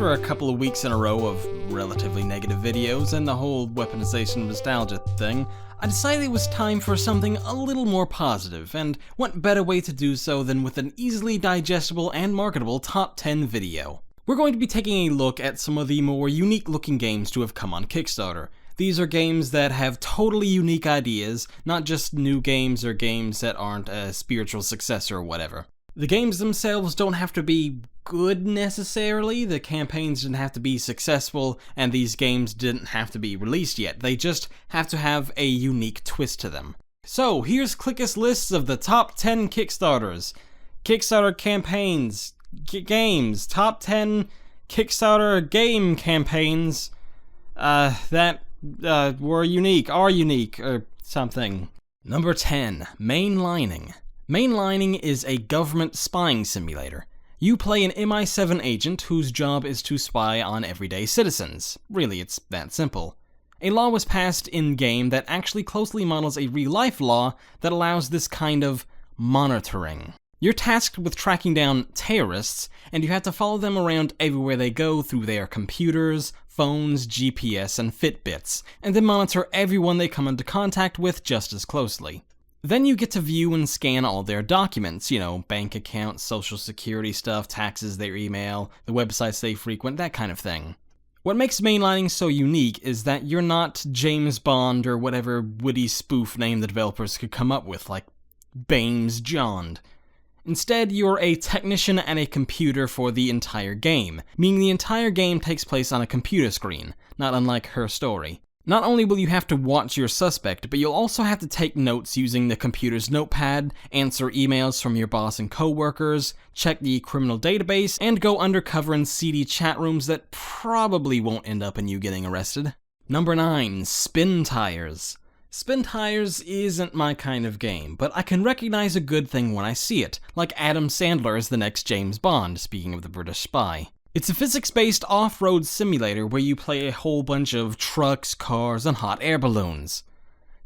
After a couple of weeks in a row of relatively negative videos and the whole weaponization nostalgia thing, I decided it was time for something a little more positive, and what better way to do so than with an easily digestible and marketable top 10 video. We're going to be taking a look at some of the more unique looking games to have come on Kickstarter. These are games that have totally unique ideas, not just new games or games that aren't a spiritual successor or whatever. The games themselves don't have to be good necessarily, the campaigns didn't have to be successful, and these games didn't have to be released yet. They just have to have a unique twist to them. So, here's Clickus lists of the top 10 Kickstarters. Kickstarter campaigns, games, top 10 Kickstarter game campaigns that were unique, are unique, or something. Number 10, Mainlining. Mainlining is a government spying simulator. You play an MI7 agent whose job is to spy on everyday citizens. Really, it's that simple. A law was passed in-game that actually closely models a real-life law that allows this kind of monitoring. You're tasked with tracking down terrorists, and you have to follow them around everywhere they go through their computers, phones, GPS, and Fitbits, and then monitor everyone they come into contact with just as closely. Then you get to view and scan all their documents, bank accounts, social security stuff, taxes, their email, the websites they frequent, that kind of thing. What makes Mainlining so unique is that you're not James Bond or whatever witty spoof name the developers could come up with, like Bames Jond. Instead, you're a technician at a computer for the entire game, meaning the entire game takes place on a computer screen, not unlike Her Story. Not only will you have to watch your suspect, but you'll also have to take notes using the computer's notepad, answer emails from your boss and coworkers, check the criminal database, and go undercover in seedy chat rooms that probably won't end up in you getting arrested. Number 9, Spin Tires. Spin Tires isn't my kind of game, but I can recognize a good thing when I see it, like Adam Sandler as the next James Bond, speaking of the British spy. It's a physics-based off-road simulator where you play a whole bunch of trucks, cars, and hot air balloons.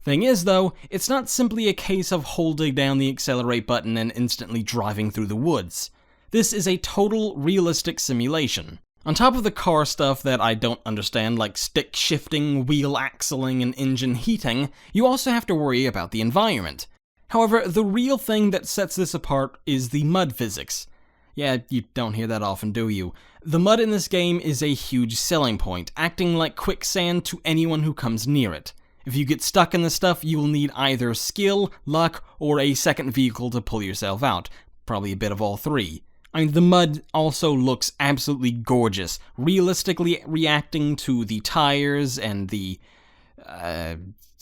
Thing is, though, it's not simply a case of holding down the accelerate button and instantly driving through the woods. This is a total realistic simulation. On top of the car stuff that I don't understand, like stick shifting, wheel axling, and engine heating, you also have to worry about the environment. However, the real thing that sets this apart is the mud physics. Yeah, you don't hear that often, do you? The mud in this game is a huge selling point, acting like quicksand to anyone who comes near it. If you get stuck in the stuff, you will need either skill, luck, or a second vehicle to pull yourself out. Probably a bit of all three. The mud also looks absolutely gorgeous, realistically reacting to the tires and the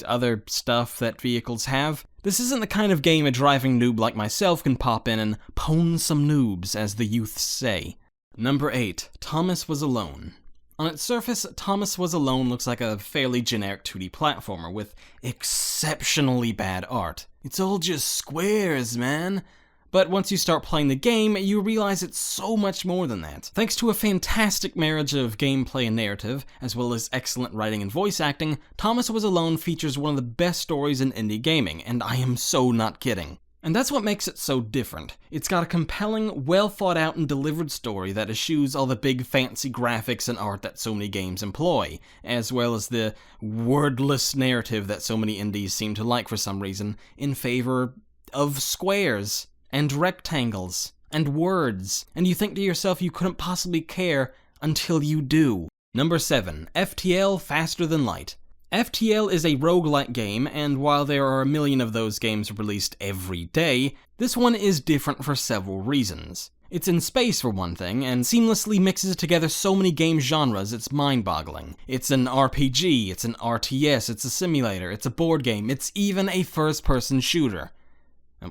other stuff that vehicles have. This isn't the kind of game a driving noob like myself can pop in and pwn some noobs, as the youths say. Number 8, Thomas Was Alone. On its surface, Thomas Was Alone looks like a fairly generic 2D platformer with exceptionally bad art. It's all just squares, man. But once you start playing the game, you realize it's so much more than that. Thanks to a fantastic marriage of gameplay and narrative, as well as excellent writing and voice acting, Thomas Was Alone features one of the best stories in indie gaming, and I am so not kidding. And that's what makes it so different. It's got a compelling, well thought out and delivered story that eschews all the big fancy graphics and art that so many games employ, as well as the wordless narrative that so many indies seem to like for some reason, in favor of squares and rectangles, and words, and you think to yourself you couldn't possibly care until you do. Number 7, FTL Faster Than Light. FTL is a roguelike game, and while there are a million of those games released every day, this one is different for several reasons. It's in space for one thing, and seamlessly mixes together so many game genres it's mind-boggling. It's an RPG, it's an RTS, it's a simulator, it's a board game, it's even a first-person shooter.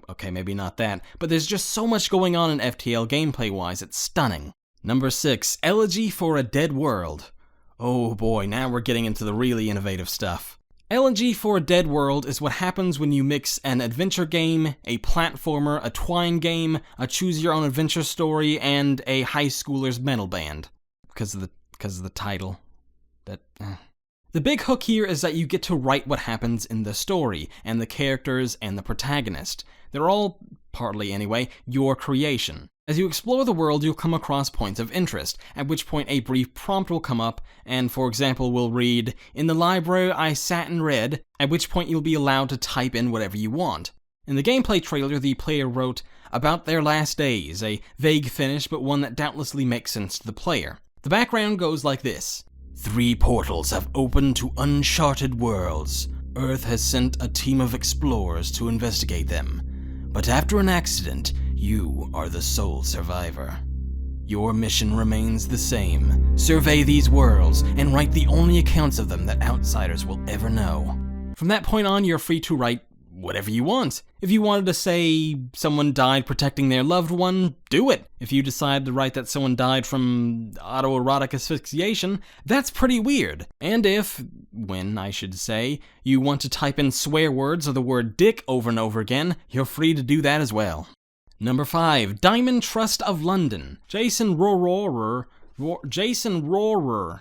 Okay, maybe not that, but there's just so much going on in FTL gameplay-wise, it's stunning. Number 6, Elegy for a Dead World. Oh boy, now we're getting into the really innovative stuff. Elegy for a Dead World is what happens when you mix an adventure game, a platformer, a twine game, a choose-your-own-adventure story, and a high schooler's metal band. Because of the title. The big hook here is that you get to write what happens in the story, and the characters, and the protagonist. They're all partly anyway, your creation. As you explore the world, you'll come across points of interest, at which point a brief prompt will come up, and for example will read, "In the library I sat and read," at which point you'll be allowed to type in whatever you want. In the gameplay trailer, the player wrote, "About their last days," a vague finish, but one that doubtlessly makes sense to the player. The background goes like this. 3 portals have opened to uncharted worlds. Earth has sent a team of explorers to investigate them. But after an accident, you are the sole survivor. Your mission remains the same. Survey these worlds and write the only accounts of them that outsiders will ever know. From that point on, you're free to write whatever you want. If you wanted to say someone died protecting their loved one, do it. If you decide to write that someone died from autoerotic asphyxiation, that's pretty weird. And when I should say, you want to type in swear words or the word dick over and over again, you're free to do that as well. Number 5, Diamond Trust of London. Jason Rohrer, Jason Rohrer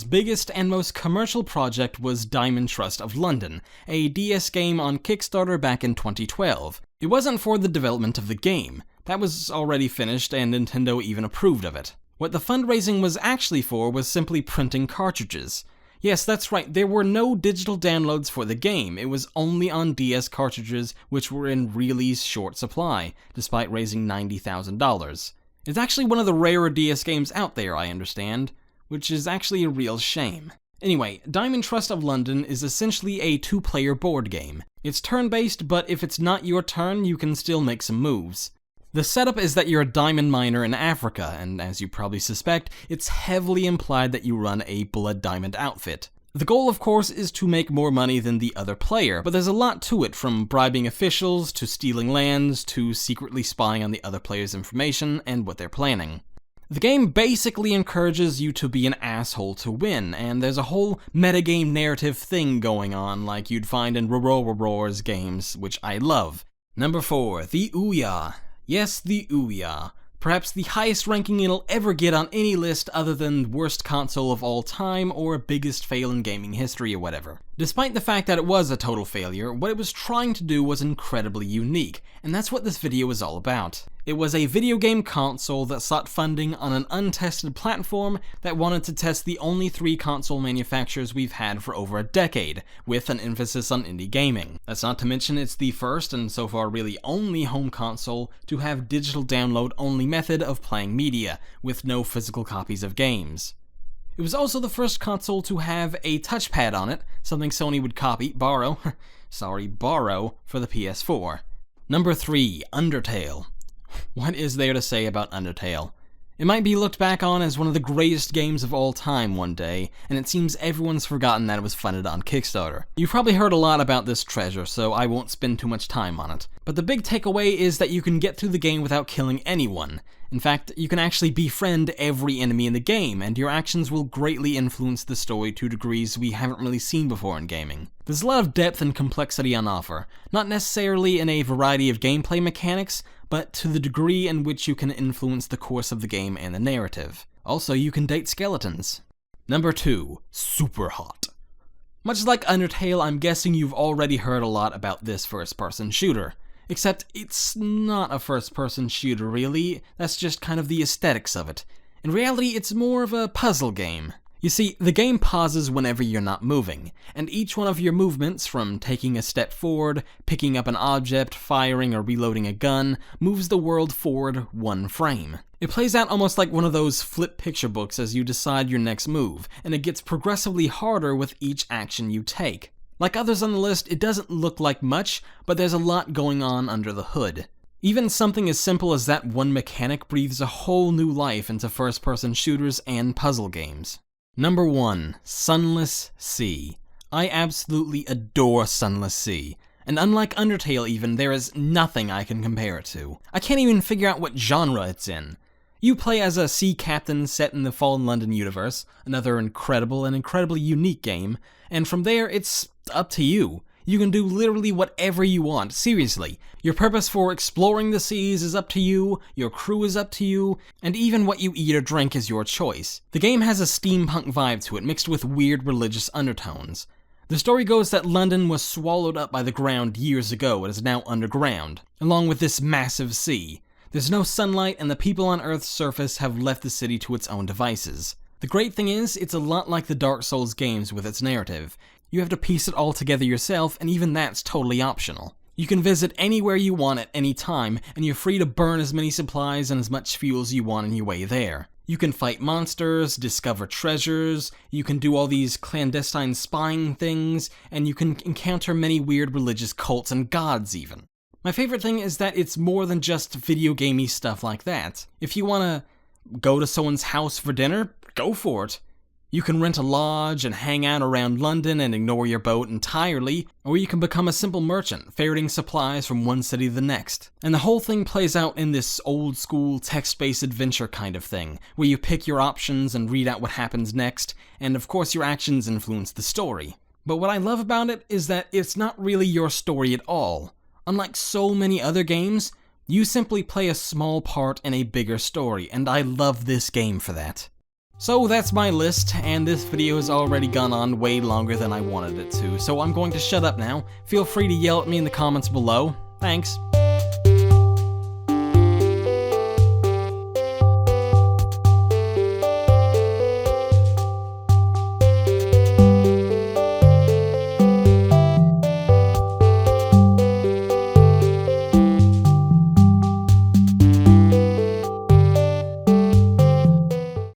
biggest and most commercial project was Diamond Trust of London, a DS game on Kickstarter back in 2012. It wasn't for the development of the game. That was already finished and Nintendo even approved of it. What the fundraising was actually for was simply printing cartridges. Yes, that's right, there were no digital downloads for the game. It was only on DS cartridges, which were in really short supply, despite raising $90,000. It's actually one of the rarer DS games out there, I understand, which is actually a real shame. Anyway, Diamond Trust of London is essentially a 2-player board game. It's turn-based, but if it's not your turn, you can still make some moves. The setup is that you're a diamond miner in Africa, and as you probably suspect, it's heavily implied that you run a blood diamond outfit. The goal, of course, is to make more money than the other player, but there's a lot to it, from bribing officials, to stealing lands, to secretly spying on the other player's information and what they're planning. The game basically encourages you to be an asshole to win, and there's a whole metagame narrative thing going on like you'd find in Roar's games, which I love. Number 4, the Ouya. Yes, the Ouya. Perhaps the highest ranking it'll ever get on any list other than worst console of all time or biggest fail in gaming history or whatever. Despite the fact that it was a total failure, what it was trying to do was incredibly unique, and that's what this video is all about. It was a video game console that sought funding on an untested platform that wanted to test the only 3 console manufacturers we've had for over a decade, with an emphasis on indie gaming. That's not to mention it's the first, and so far really only, home console to have digital download only method of playing media, with no physical copies of games. It was also the first console to have a touchpad on it, something Sony would borrow for the PS4. Number 3, Undertale. What is there to say about Undertale? It might be looked back on as one of the greatest games of all time one day, and it seems everyone's forgotten that it was funded on Kickstarter. You've probably heard a lot about this treasure, so I won't spend too much time on it. But the big takeaway is that you can get through the game without killing anyone. In fact, you can actually befriend every enemy in the game, and your actions will greatly influence the story to degrees we haven't really seen before in gaming. There's a lot of depth and complexity on offer, not necessarily in a variety of gameplay mechanics, but to the degree in which you can influence the course of the game and the narrative. Also, you can date skeletons. Number 2, Super Hot. Much like Undertale, I'm guessing you've already heard a lot about this first-person shooter. Except it's not a first-person shooter, really. That's just kind of the aesthetics of it. In reality, it's more of a puzzle game. You see, the game pauses whenever you're not moving, and each one of your movements, from taking a step forward, picking up an object, firing or reloading a gun, moves the world forward 1 frame. It plays out almost like one of those flip picture books as you decide your next move, and it gets progressively harder with each action you take. Like others on the list, it doesn't look like much, but there's a lot going on under the hood. Even something as simple as that one mechanic breathes a whole new life into first-person shooters and puzzle games. Number 1, Sunless Sea. I absolutely adore Sunless Sea, and unlike Undertale even, there is nothing I can compare it to. I can't even figure out what genre it's in. You play as a sea captain set in the Fallen London universe, another incredible and incredibly unique game, and from there it's up to you. You can do literally whatever you want, seriously. Your purpose for exploring the seas is up to you, your crew is up to you, and even what you eat or drink is your choice. The game has a steampunk vibe to it, mixed with weird religious undertones. The story goes that London was swallowed up by the ground years ago and is now underground, along with this massive sea. There's no sunlight, and the people on Earth's surface have left the city to its own devices. The great thing is, it's a lot like the Dark Souls games with its narrative. You have to piece it all together yourself, and even that's totally optional. You can visit anywhere you want at any time, and you're free to burn as many supplies and as much fuel as you want on your way there. You can fight monsters, discover treasures, you can do all these clandestine spying things, and you can encounter many weird religious cults and gods even. My favorite thing is that it's more than just video gamey stuff like that. If you want to go to someone's house for dinner, go for it. You can rent a lodge and hang out around London and ignore your boat entirely, or you can become a simple merchant, ferreting supplies from one city to the next. And the whole thing plays out in this old school text-based adventure kind of thing, where you pick your options and read out what happens next, and of course your actions influence the story. But what I love about it is that it's not really your story at all. Unlike so many other games, you simply play a small part in a bigger story, and I love this game for that. So that's my list, and this video has already gone on way longer than I wanted it to, so I'm going to shut up now. Feel free to yell at me in the comments below. Thanks.